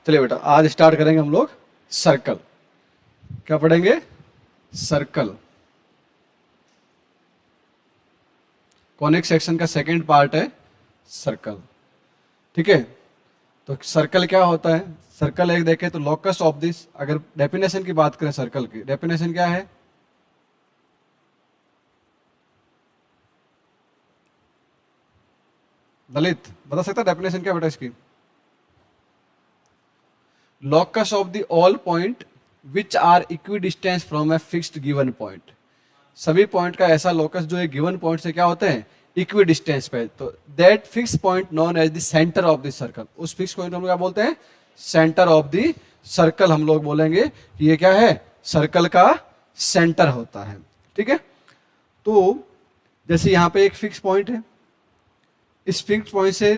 चलिए बेटा, आज स्टार्ट करेंगे हम लोग सर्कल। क्या पढ़ेंगे? सर्कल। कॉनिक सेक्शन का सेकंड पार्ट है सर्कल। ठीक है, तो सर्कल क्या होता है? सर्कल एक देखें तो लोकस ऑफ दिस, अगर डेफिनेशन की बात करें सर्कल की, डेफिनेशन क्या है? दलित बता सकता है डेफिनेशन क्या बेटा इसकी? locus of the all point which are equidistant from a fixed given point। सभी पॉइंट का ऐसा लोकस जो एक गिवन पॉइंट से क्या होते हैं? इक्विडिस्टेंस पे। तो that fix point known as the centre of the circle. उस फिक्स पॉइंट हम लोग क्या बोलते हैं? Centre of the circle. हम लोग बोलेंगे कि ये क्या है? सर्कल का सेंटर होता है। ठीक है, तो जैसे यहाँ पे एक फिक्स पॉइंट है, इस फिक्स पॉइंट से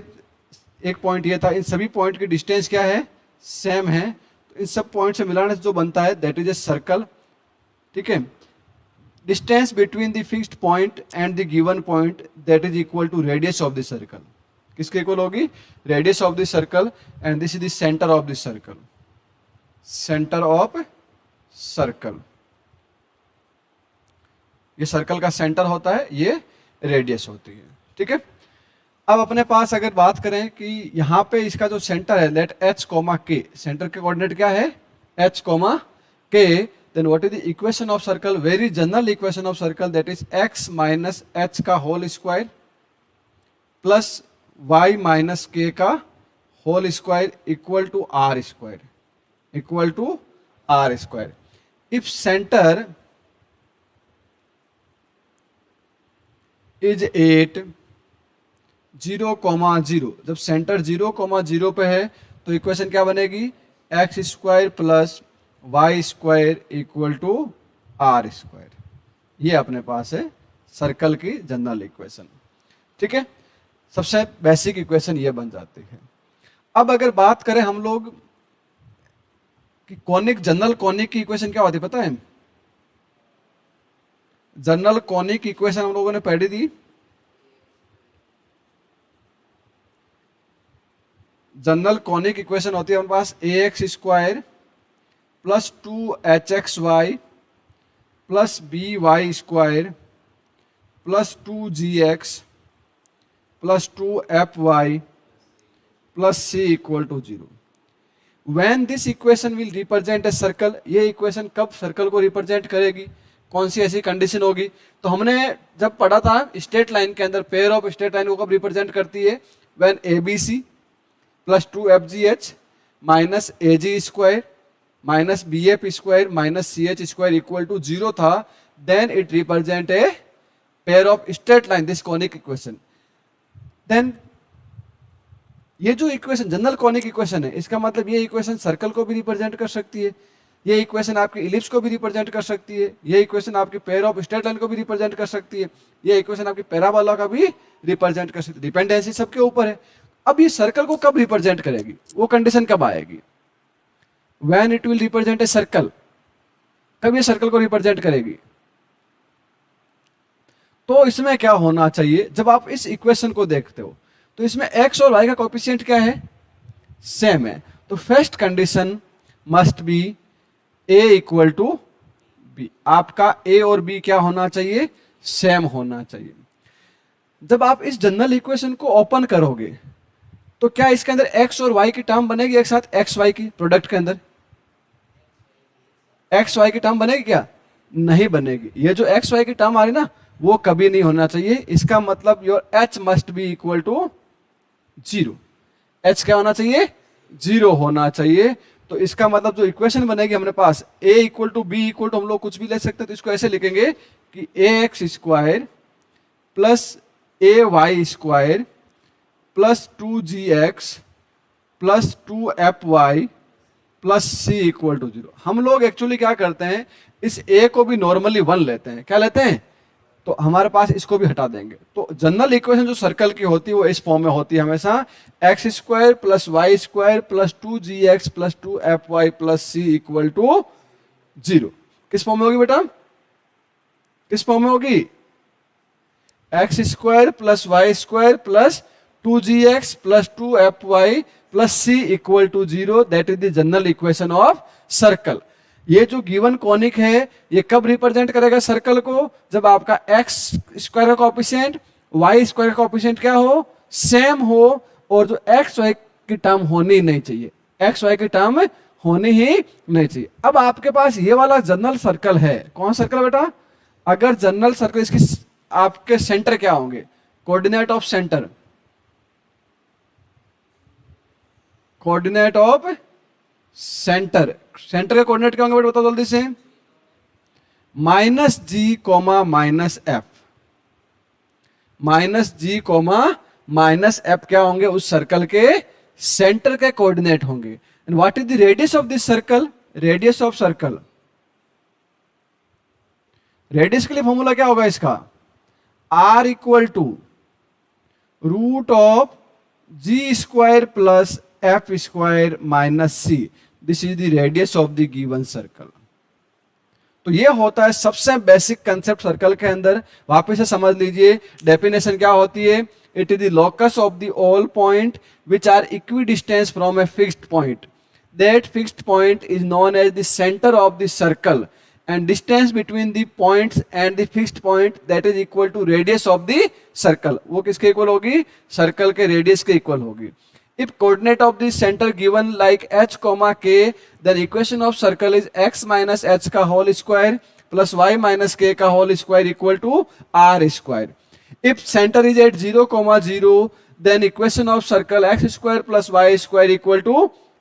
एक पॉइंट ये था, इन सभी पॉइंट की डिस्टेंस क्या है? सेम है। तो इन सब पॉइंट से मिलाने से जो बनता है दैट इज ए सर्कल। ठीक है, distance between the fixed point and the given point that is equal to radius of the circle. किसके इक्वल होगी? Radius of the circle, and this is the centre of the circle. Centre of circle, ये circle का centre होता है, ये radius होती है। ठीक है, अब अपने पास अगर बात करें कि यहाँ पे इसका जो सेंटर है, let h comma k, centre के कोऑर्डिनेट क्या है? H comma k. Then what is the equation of circle? Very general equation of circle, that is x minus h का whole square plus y minus k का whole square equal to r square, equal to r square. If centre is 8 0,0, जब centre 0,0 पे है तो equation क्या बनेगी? X square plus y square equal to r square. ये अपने पास है सर्कल की जनरल इक्वेशन। ठीक है, सबसे बेसिक इक्वेशन ये बन जाती है। अब अगर बात करें हम लोग कि कॉनिक, जनरल कॉनिक की इक्वेशन क्या होती है पता है? जनरल कॉनिक इक्वेशन हम लोगों ने पढ़ी थी। जनरल कॉनिक इक्वेशन होती है हमारे पास a x square plus 2hxy plus b y square plus 2gx plus 2fy plus c equal to 0। When this equation will represent a circle, ये इक्वेशन कब सर्कल को रिप्रेजेंट करेगी? कौन सी ऐसी कंडीशन होगी? तो हमने जब पढ़ा था स्ट्रेट लाइन के अंदर, पेयर ऑफ स्ट्रेट लाइन को कब रिप्रेजेंट करती है? When ABC plus 2FGH minus AG square minus BF square minus CH square equal to 0 था, then it represent a pair of straight line, this conic equation. Then ये जो equation general conic equation है, इसका मतलब ये equation circle को भी represent कर सकती है, ये इक्वेशन आपकी इलिप्स को भी रिप्रेजेंट कर सकती है, ये इक्वेशन आपकी पेयर ऑफ स्ट्रेट लाइन को भी रिप्रेजेंट कर सकती है, ये इक्वेशन आपकी पैराबोला का भी रिप्रेजेंट कर सकती है। डिपेंडेंसी सबके ऊपर है। अब ये सर्कल को कब रिप्रेजेंट करेगी? वो कंडीशन कब आएगी? When it will represent a circle. कब ये सर्कल को रिप्रेजेंट करेगी? तो इसमें क्या होना चाहिए? जब आप इस इक्वेशन को देखते हो तो इसमें x और y का कोएफिशिएंट क्या है? सेम है। तो first condition must be a equal to b। आपका a और b क्या होना चाहिए? सेम होना चाहिए। जब आप इस जनरल इक्वेशन को ओपन करोगे तो क्या इसके अंदर x और y की टर्म बनेगी एक साथ? x y की प्रोडक्ट के अंदर x y की टर्म बनेगी क्या? नहीं बनेगी। ये जो x y की टर्म आ रही ना, वो कभी नहीं होना चाहिए। इसका मतलब your h must be equal to 0। h क्या होना चाहिए? 0 होना चाहिए। तो इसका मतलब जो इक्वेशन बनेगी हमारे पास a equal to b equal to, हम लोग कुछ भी ले सकते हैं, तो इसको ऐसे लिखेंगे कि ax square plus ay square plus 2gx plus 2fy plus c equal to 0। हम लोग एक्चुअली क्या करते हैं, इस a को भी नॉर्मली 1 लेते हैं। क्या लेते हैं? तो हमारे पास इसको भी हटा देंगे। तो जनरल इक्वेशन जो सर्कल की होती है वो इस फॉर्म में होती है हमेशा, x square plus y square plus 2gx plus 2fy plus c equal to 0। किस फॉर्म में होगी बेटा? किस फॉर्म में होगी? X square plus y square plus 2gx plus 2fy plus c equal to 0, that is the general equation of circle. ये जो given conic है ये कब रिप्रेजेंट करेगा सर्कल को? जब आपका एक्स स्क्वायर का कोएफिशिएंट वाई स्क्वायर का कोएफिशिएंट क्या हो, सेम हो, और जो एक्स वाई की टर्म होनी ही नहीं चाहिए, एक्स वाई की टर्म होनी ही नहीं चाहिए। अब आपके पास ये वाला जनरल सर्कल है, कौन सर्कल बेटा? अगर जनरल सर्कल, इसकी आपके सेंटर क्या होंगे? Coordinate of centre, coordinate of centre, centre के कोऑर्डिनेट क्या होंगे बेटा बताओ जल्दी से? Minus g comma minus f, minus g comma minus f क्या होंगे? उस सर्कल के सेंटर के कोऑर्डिनेट होंगे। And what is the radius of this circle? Radius of circle, radius के लिए फॉर्मूला क्या होगा इसका? R equal to root of g square plus f square minus c, this is the radius of the given circle. तो ये होता है सबसे बेसिक कंसेप्ट सर्कल के अंदर। वापस से समझ लीजिए, डेफिनेशन क्या होती है? It is the locus of the all point which are equidistance from a fixed point, that fixed point is known as the centre of the circle, and distance between the points and the fixed point that is equal to radius of the circle। वो किसके equal होगी? Circle के radius के equal होगी। If coordinate of the center given like h comma k, then equation of circle is x minus h का whole square plus y minus k का whole square equal to r square। If center is at 0 comma 0, then equation of circle x square plus y square equal to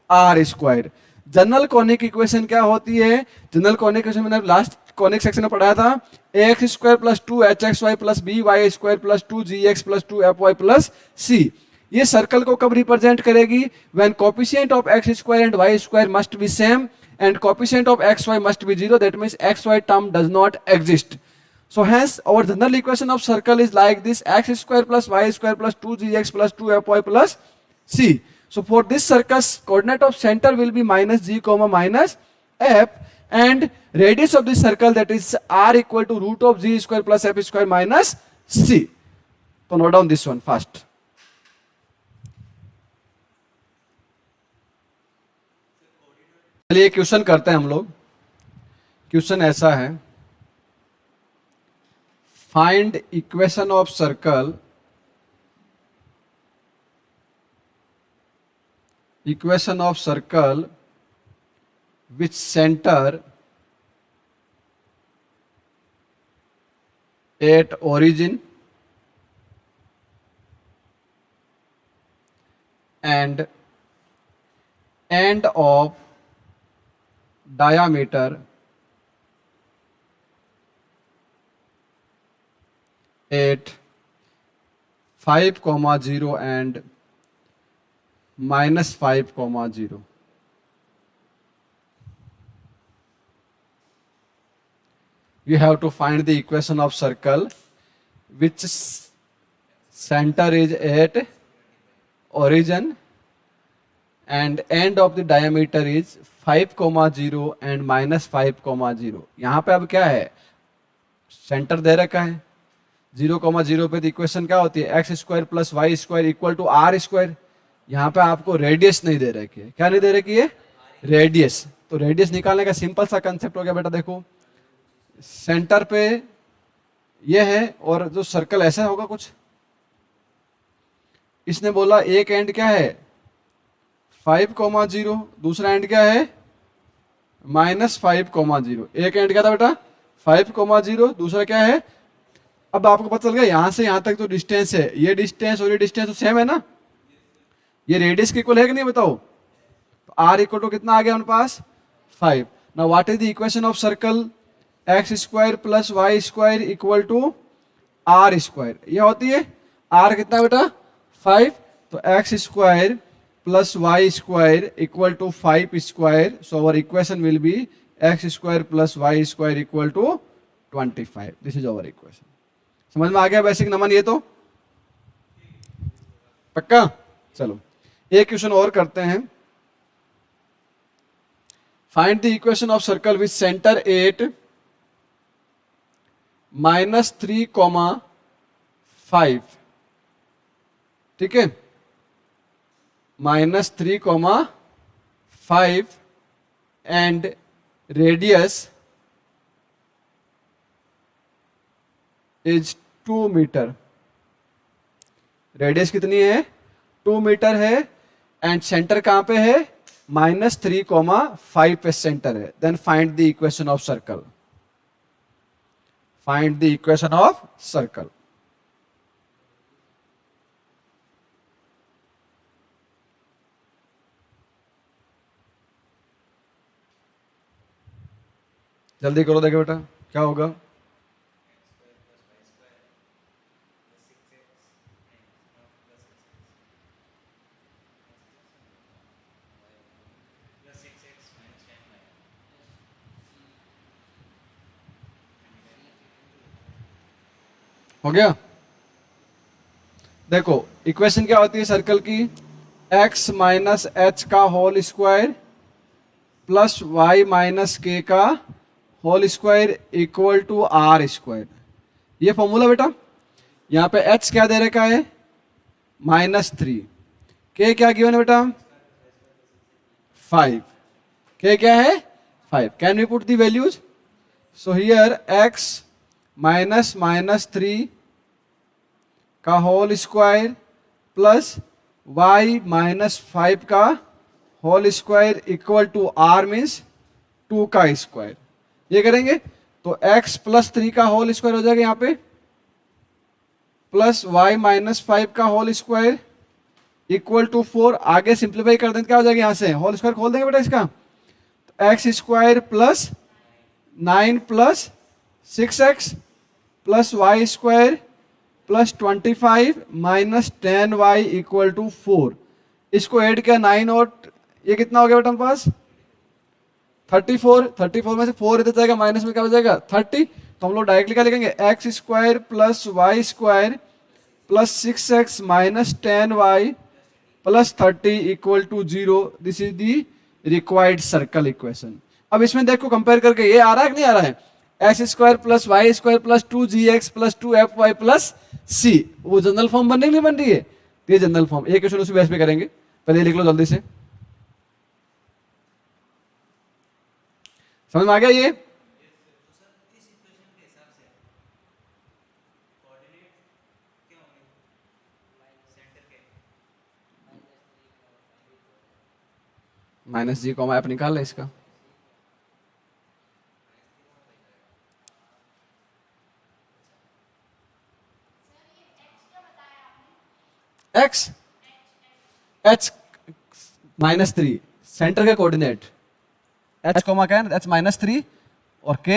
r square। General conic equation क्या होती है? General conic equation मैंने last conic section में पढ़ाया था, ax square plus 2hxy plus by square plus 2gx plus 2fy plus c। ये circle को कब रिप्रेजेंट करेगी? When coefficient of x square and y square must be same and coefficient of xy must be 0, that means xy term does not exist. So hence our general equation of circle is like this: x square plus y square plus 2gx plus 2fy plus c। So for this circus, coordinate of center will be minus g comma minus f, and radius of this circle, that is r equal to root of g square plus f square minus c। So note down this one first। चलिए question करते हैं हम लोग। Question ऐसा है, find equation of circle, equation of circle which center at origin and end of diameter at 5,0 and minus 5,0। You have to find the equation of circle which center is at origin and end of the diameter is 5,0 and minus 5,0। यहाँ पे अब क्या है? Centre दे रखा है 0,0 पे। Equation क्या होती है? X square plus y square equal to r square. यहाँ पे आपको रेडियस नहीं दे रखी है। क्या नहीं दे रखी है? रेडियस। तो रेडियस निकालने का सिंपल सा कंसेप्ट हो गया बेटा। देखो सेंटर पे ये है और जो सर्कल ऐसा होगा कुछ, इसने बोला एक एंड क्या है 5,0, दूसरा एंड क्या है माइनस 5,0। एक एंड क्या था बेटा 5,0, दूसरा क्या है? अब आपको पता चल गया यहां से यहां तक जो डिस्टेंस है, ये डिस्टेंस और ये डिस्टेंस तो सेम है ना, ये रेडियस के इक्वल है कि नहीं बताओ? तो r इक्वल टू कितना आ गया हमारे पास 5। Now what is the equation of circle? X square plus y square equal to r square. ये होती है r कितना बेटा 5, तो x square plus y square equal to 5 square. So our equation will be x square plus y square equal to 25। This is our equation. समझ में आ गया basic नमन? ये तो पक्का। चलो एक क्वेश्चन और करते हैं। Find the equation of circle with centre at -3,5। ठीक है, -3,5 and radius is 2 metre. Radius कितनी है? 2 मीटर है एंड सेंटर कहां पे है? -3,5 पे सेंटर है। Then find the equation of circle. Find the equation of circle. जल्दी करो, देखो बेटा क्या होगा। हो गया? देखो इक्वेशन क्या होती है सर्कल की? x माइनस एच का whole square plus y minus k का whole square equal to r square. ये फॉर्मूला बेटा। यहाँ पे h क्या दे रखा है? -3। k क्या गिवन है बेटा? 5। k क्या है? 5। Can we put the values? So here x minus -3 का whole square plus y minus 5 का whole square equal to r means 2 का स्क्वायर। ये करेंगे तो x प्लस 3 का होल स्क्वायर हो जाएगा यहाँ पे, प्लस y माइनस 5 का होल स्क्वायर इक्वल टू 4। आगे सिंप्लीफाई कर दें क्या हो जाएगा? यहाँ से होल स्क्वायर खोल देंगे बेटा इसका, तो x square plus 9 plus 6x plus y square plus 25 minus 10y equal to 4। इसको ऐड किया 9 और ये कितना हो गया बेटा हमारे पास? 34। 34 में से 4 इधर जाएगा, माइनस में क्या हो जाएगा? 30। तो हम लोग डायरेक्टली क्या लिखेंगे? X square plus y square plus 6x minus 10y plus 30 equal to 0। This is the required circle equation. अब इसमें देखो कंपेयर करके ये आ रहा है कि नहीं आ रहा है? X square plus y square plus 2gx plus 2fy plus c। वो जनरल फॉर्म बनने नहीं बन रही है? ये जनरल फॉर्म। एक क्वेश्चन उसी बेस पे करेंगे, पहले लिख लो जल्दी से। समझ में आ गया ये? -g कॉमा f निकाल ले इसका। x h -3 सेंटर के कोऑर्डिनेट, h कॉमा क्या है? h -3 और k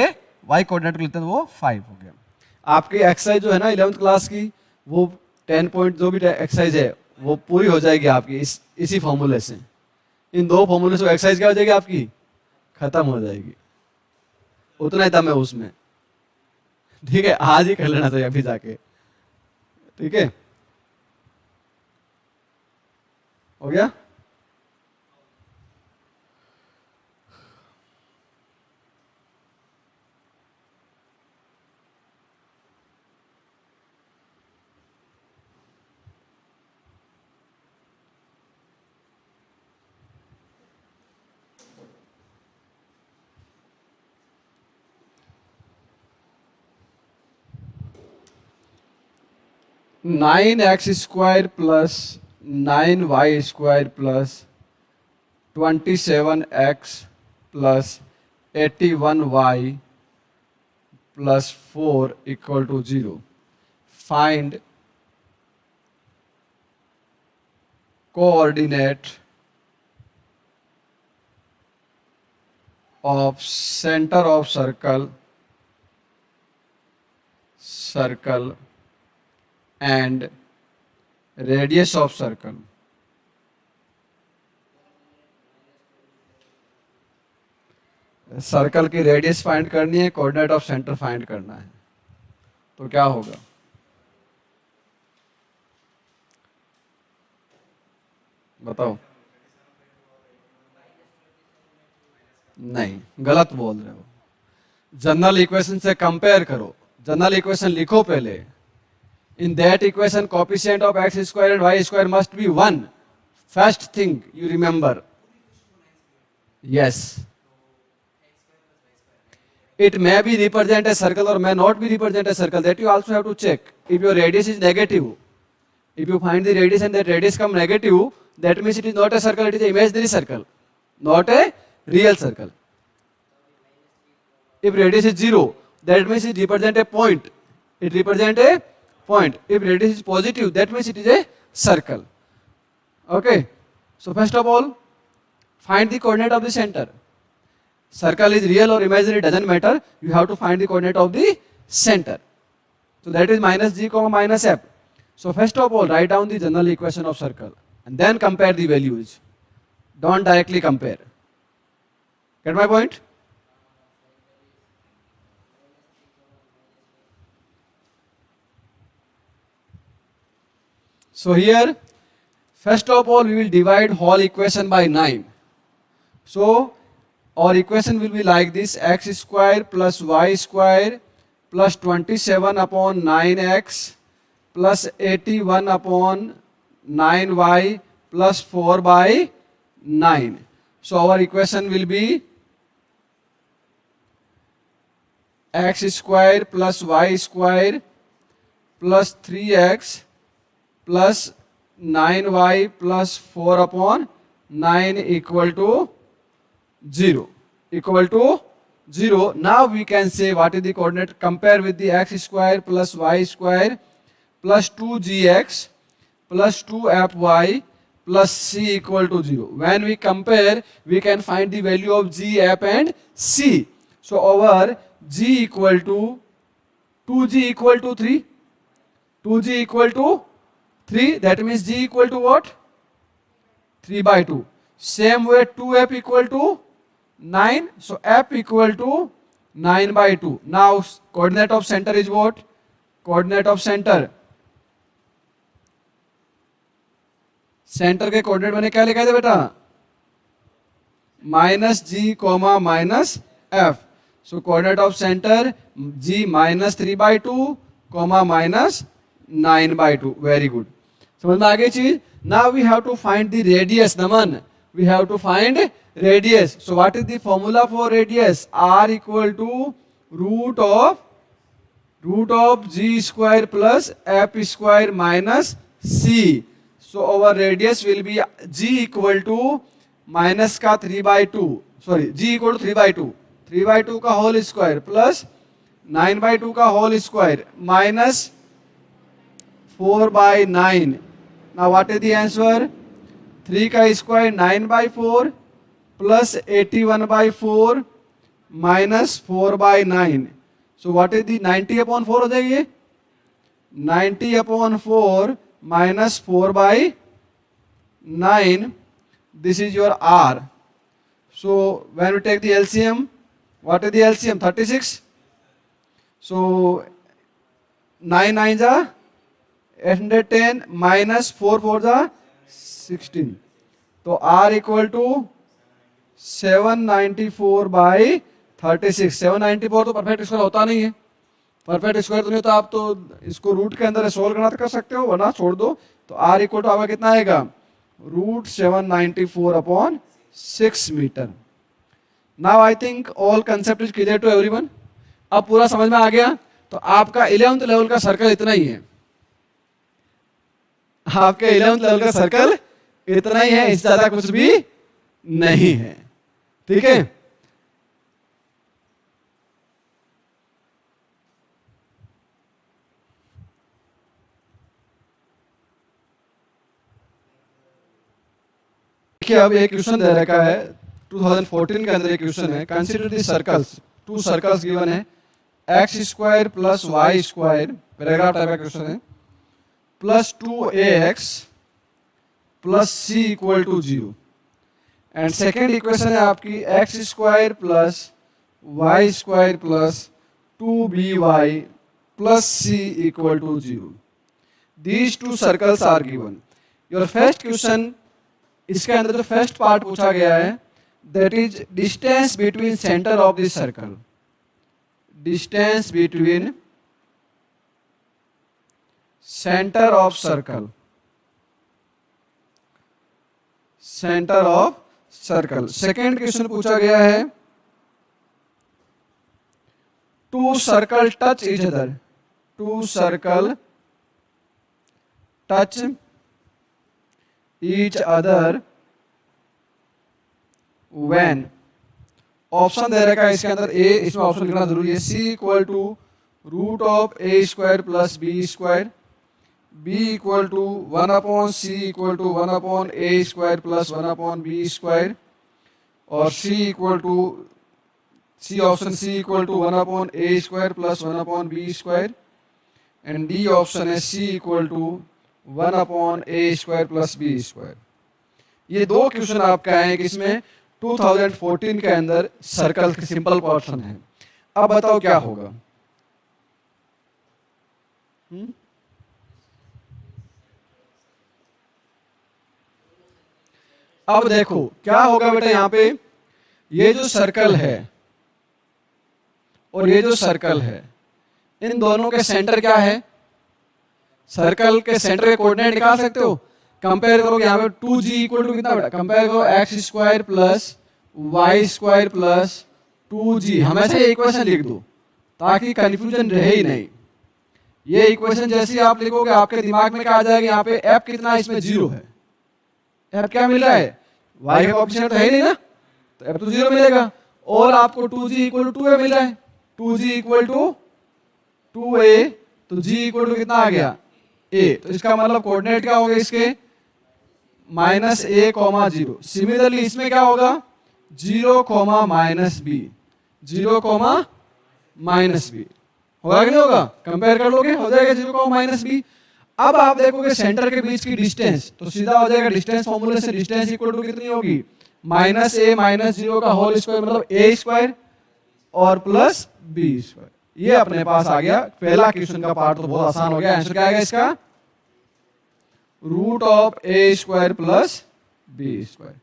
y कोऑर्डिनेट को लेते हैं, वो 5 हो गया। आपकी एक्सरसाइज जो है ना 11th क्लास की, वो 10 पॉइंट जो भी एक्सरसाइज है वो पूरी हो जाएगी आपकी इसी फॉर्मूले से। इन दो फॉर्मूले से एक्सरसाइज क्या हो जाएगी आपकी? खत्म हो जाएगी। उतना ही दम है उसमें, ठीक है? आज ही कर लेना चाहिए अभी जाके, ठीक है? हो गया? Nine x square plus 9y square plus 27x plus 81y plus 4 equal to 0। Find coordinate of centre of circle and radius of circle। Circle की रेडियस फाइंड करनी है, कोऑर्डिनेट ऑफ सेंटर फाइंड करना है, तो क्या होगा? बताओ। नहीं, गलत बोल रहे हो। जनरल इक्वेशन से कंपेयर करो। जनरल इक्वेशन लिखो पहले। In that equation, coefficient of x square and y square must be 1 First thing you remember. Yes. It may be represent a circle or may not be represent a circle. That you also have to check. If your radius is negative, if you find the radius and that radius come negative, that means it is not a circle, it is an imaginary circle, not a real circle. If radius is 0, that means it represents a point. It represents a point. If radius is positive, that means it is a circle. Okay. So first of all, find the coordinate of the center. Circle is real or imaginary, doesn't matter. You have to find the coordinate of the center. So that is minus g comma minus f. So first of all, write down the general equation of circle and then compare the values. Don't directly compare. Get my point? So here, first of all, we will divide whole equation by 9. So our equation will be like this: x square plus y square plus 27 upon 9x plus 81 upon 9y plus 4 by 9. So our equation will be x square plus y square plus 3x plus 9y plus 4 upon 9 equal to 0. Equal to 0. Now we can say what is the coordinate. Compare with the x square plus y square plus 2gx plus 2fy plus c equal to 0. When we compare, we can find the value of g, f and c. So our g equal to 2g equal to 3. 2g equal to 3. That means g equal to what? 3 by 2. Same way 2f equal to 9. So f equal to 9 by 2. Now coordinate of center is what? Coordinate of center. Centre के coordinate मैंने क्या लिखा था बेटा? Minus g comma minus f. So coordinate of centre g minus 3 by 2 comma minus 9 by 2. Very good. समझ में आ गई चीज? Now we have to find the radius. Naman, we have to find radius. So what is the formula for radius? R equal to root of g square plus f square minus c. So our radius will be g equal to minus का 3 by 2. Sorry, g equal to 3 by 2. 3 by 2 का whole square plus 9 by 2 का whole square minus 4 by 9. Now what is the answer? 3 का square 9 by 4 plus 81 by 4 minus 4 by 9. So what is the 90 upon 4 हो जाएगी? 90 upon 4 minus 4 by 9. This is your R. So when we take the LCM, what is the LCM? 36. So 9 9 जा 810 minus 4 4 जा 16. तो R equal to 794 by 36. 794 तो perfect square होता नहीं है. Perfect square तो नहीं होता. आप तो इसको रूट के अंदर सोल्व करना कर सकते हो, वरना छोड़ दो. तो R इक्वल टू आपका कितना आएगा? Root 794 upon 6 metre. Now I think all concept is clear to everyone. अब पूरा समझ में आ गया. तो आपका 11th लेवल का सर्कल इतना ही है. आपके 11th लेवल का सर्कल इतना ही है, इससे ज्यादा कुछ भी नहीं है. ठीक है. देखिए अब एक क्वेश्चन दे रखा है 2014 के अंदर. एक क्वेश्चन है, consider the circles. 2 circles given है, x square plus y square, paragraph type का क्वेश्चन है, plus 2ax plus c equal to 0. And second equation है आपकी x square plus y square plus 2by plus c equal to 0. These 2 circles are given. Your first question, इसके अंदर जो first part पूछा गया है, that is distance between centre of this circle. Distance between centre of circle. Centre of circle. Second question पूछा गया है, two circle touch each other, two circle touch each other when, option दे रखा है इसके अंदर ए, इसमें ऑप्शन लिखना जरूरी है, c equal to root of a square plus b square, b equal to 1 c equal to 1 a square plus 1 b square, और c equal to, c option c equal to 1 a square plus 1 b square, and d option है c equal to 1 a square plus b square. ये दो question आपका है कि इसमें 2014 के अंदर सर्कल के सिंपल पोर्शन है। अब बताओ क्या होगा? अब देखो क्या होगा बेटा, यहां पे ये जो सर्कल है और ये जो सर्कल है, इन दोनों के सेंटर क्या है? सर्कल के सेंटर के कोऑर्डिनेट निकाल सकते हो। कंपेयर करोगे यहाँ पे 2g इक्वल टू कितना बेटा, कंपेयर करो x square plus y square plus 2g, हमेशा ये इक्वेशन लिख दो ताकि कंफ्यूजन रहे ही नहीं। ये इक्वेशन जैसे ही आप लिखोगे आपके दिमाग में क्या आ जाएगा, यहाँ पे f कितना है, इसमें 0 है, f क्या मिल रहा है, y का कोएफिशिएंट तो है नहीं ना, तो f तो 0 मिलेगा, और आपको 2g इक्वल टू 2a मिल रहा है, 2g इक्वल टू 2a, तो g इक्वल टू कितना आ गया, a, तो इसका मतलब कोऑर्डिनेट क्या होगा इसके, -a, 0। सिमिलरली इसमें क्या होगा, 0, -b, 0, -b, होगा कि नहीं होगा? कंपेयर कर लोगे, हो जाएगा 0, -b। अब आप देखोगे सेंटर के बीच की डिस्टेंस, तो सीधा हो जाएगा डिस्टेंस फॉर्मूले से डिस्टेंस इक्वल टू कितनी होगी, -a - 0 का होल स्क्वायर मतलब a स्क्वायर और प्लस b स्क्वायर। ये अपने पास आ गया। पहला क्वेश्चन का पार्ट तो बहुत आसान हो गया। आंसर क्या आएगा इसका, root of a square plus b square.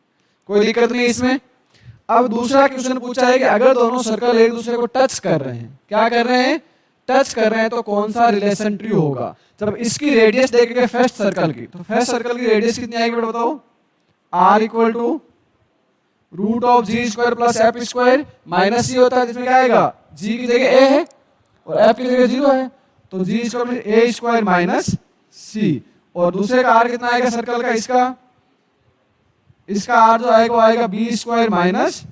कोई दिक्कत नहीं इसमें। अब दूसरा क्वेश्चन पूछा है कि अगर दोनों सर्कल एक दूसरे को टच कर रहे हैं, क्या कर रहे हैं, टच कर रहे हैं, तो कौन सा रिलेशन ट्रू होगा? जब इसकी रेडियस देखेंगे फर्स्ट सर्कल की, तो फर्स्ट सर्कल की रेडियस कितनी आएगी बेटा बताओ, r equal to root of g square plus f square minus c होता है, जिसमें क्या आएगा, g की जगह a है और f की जगह 0 है, तो जी स्क्वायर a स्क्वायर माइनस सी, और दूसरे का r कितना आएगा सर्कल का, इसका r जो आएगा वो आएगा b स्क्वायर माइनस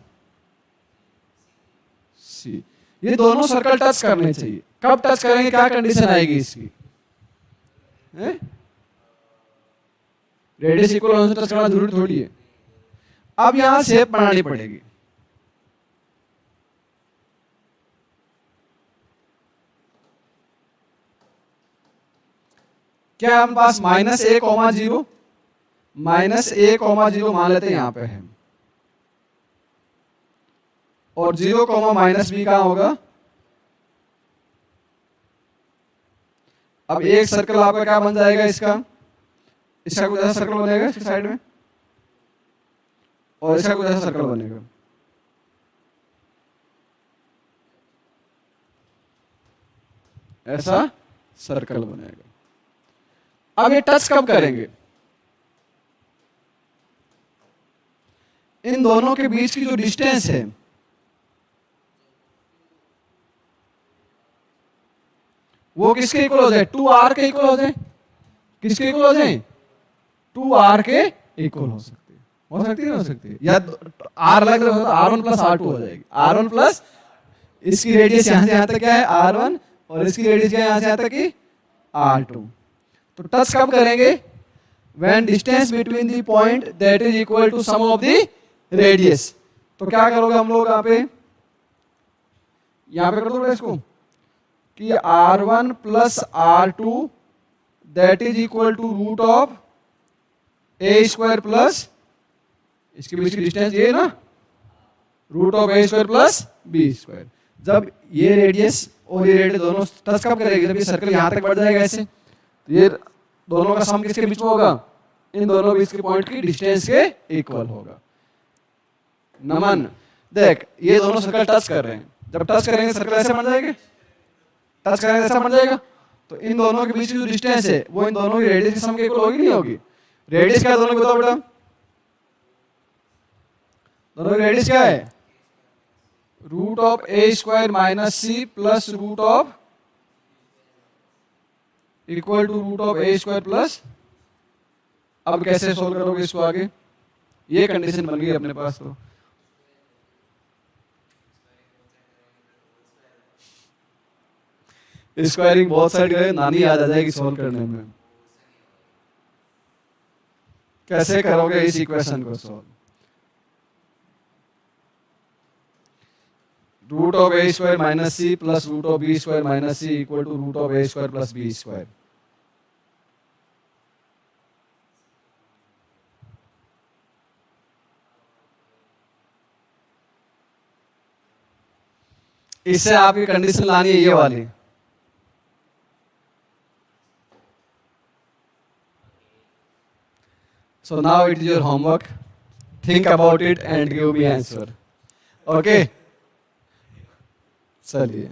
सी। ये दोनों सर्कल टच करने चाहिए। कब टच करेंगे, क्या कंडीशन आएगी इसकी, रेडियस इक्वल होने से टच करना जरूरी थोड़ी है। अब यहां शेप बनानी पड़ेगी। क्या हम पास -a, 0 -a, 0 मान लेते हैं यहां पे है, और 0, -b कहां होगा। अब एक सर्कल आपका क्या बन जाएगा, इसका कुछ ऐसा सर्कल बनेगा इसके साइड में, और इसका कुछ ऐसा सर्कल बनेगा। ऐसा सर्कल बनेगा। अब ये टच कब करेंगे, इन दोनों के बीच की जो डिस्टेंस है वो किसके इक्वल हो जाए, 2r के इक्वल हो जाए। किसके इक्वल हो जाए, 2r के इक्वल हो सकती है, हो सकती है, हो सकती है, या r अलग अलग होता है, r1 प्लस r2 हो जाएगी। r1 प्लस इसकी रेडियस यहां से यहां तक क्या है r1, और इसकी रेडियस क्या है यहां से यहां तक की r2। तो टच कब करेंगे, when distance between the point that is equal to sum of the radius. तो क्या करोगे हम लोग यहां पे कर दो इसको कि r1 plus r2 that is equal to root of a square plus, इसके बीच की डिस्टेंस ये ना, root of a square plus b square. जब ये रेडियस और ये रेडियस दोनों टच कब करेगी, जब ये सर्कल यहां तक बढ़ जाएगा ऐसे, तो ये दोनों का सम किसके बीच में होगा, इन दोनों बीच के पॉइंट की डिस्टेंस के इक्वल होगा। नमन देख, ये दोनों सर्कल टच कर रहे हैं, जब टच करेंगे सर्कल ऐसे बन जाएंगे, टच करेंगे ऐसा बन जाएगा, तो इन दोनों के बीच की जो डिस्टेंस है वो इन दोनों की रेडियस के सम के इक्वल होगी नहीं होगी। रेडियस क्या है दोनों की बताओ बेटा, दोनों की रेडियस क्या है? Root of a square minus c plus root of equal to root of a square plus, अब कैसे सोल्व करोगे इसको आगे? ये कंडीशन बन गई अपने पास। तो स्क्वायरिंग बहुत साइड गए, नानी याद आ जाएगी सोल्व करने में। कैसे करोगे इस इक्वेशन को solve? Root of a square minus c plus root of b square minus c equal to root of a square plus b square. इससे आपकी कंडीशन लानी है ये वाली। So now it is your homework. Think about it and give me answer. Okay? चलिए।